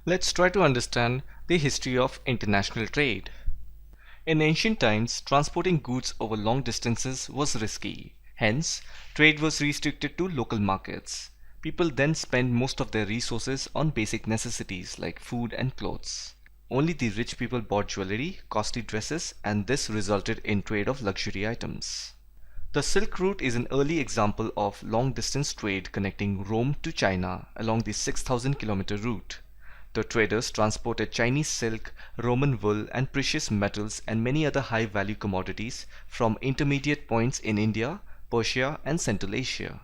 Let's try to understand the history of international trade. In ancient times, transporting goods over long distances was risky. Hence, trade was restricted to local markets. People then spent most of their resources on basic necessities like food and clothes. Only the rich people bought jewelry, costly dresses, and this resulted in trade of luxury items. The Silk Route is an early example of long-distance trade connecting Rome to China along the 6,000-kilometer route. The traders transported Chinese silk, Roman wool, and precious metals and many other high-value commodities from intermediate points in India, Persia, and Central Asia.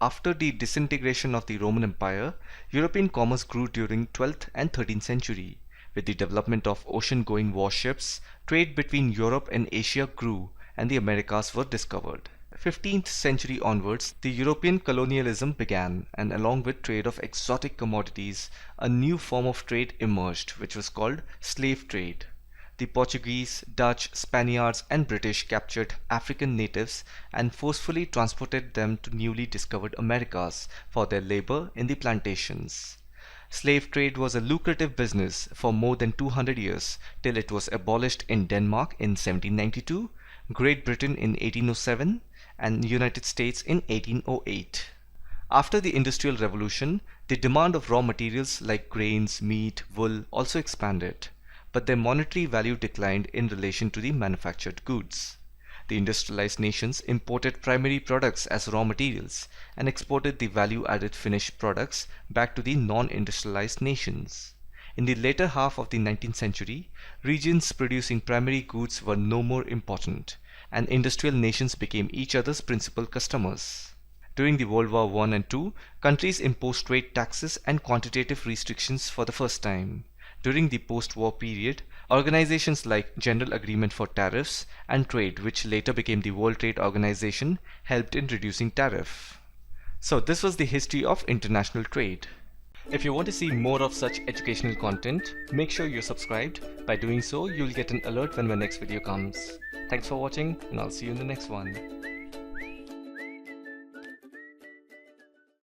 After the disintegration of the Roman Empire, European commerce grew during 12th and 13th century. With the development of ocean-going warships, trade between Europe and Asia grew and the Americas were discovered. 15th century onwards, the European colonialism began, and along with trade of exotic commodities, a new form of trade emerged, which was called slave trade. The Portuguese, Dutch, Spaniards, and British captured African natives and forcefully transported them to newly discovered Americas for their labor in the plantations. Slave trade was a lucrative business for more than 200 years till it was abolished in Denmark in 1792, Great Britain in 1807, and United States in 1808. After the Industrial Revolution, the demand of raw materials like grains, meat, wool also expanded, but their monetary value declined in relation to the manufactured goods. The industrialized nations imported primary products as raw materials and exported the value-added finished products back to the non-industrialized nations. In the later half of the 19th century, regions producing primary goods were no more important, and industrial nations became each other's principal customers. During the World War I and II, countries imposed trade taxes and quantitative restrictions for the first time. During the post-war period, organizations like General Agreement for Tariffs and Trade, which later became the World Trade Organization, helped in reducing tariff. So this was the history of international trade. If you want to see more of such educational content, make sure you're subscribed. By doing so, you'll get an alert when my next video comes. Thanks for watching, and I'll see you in the next one.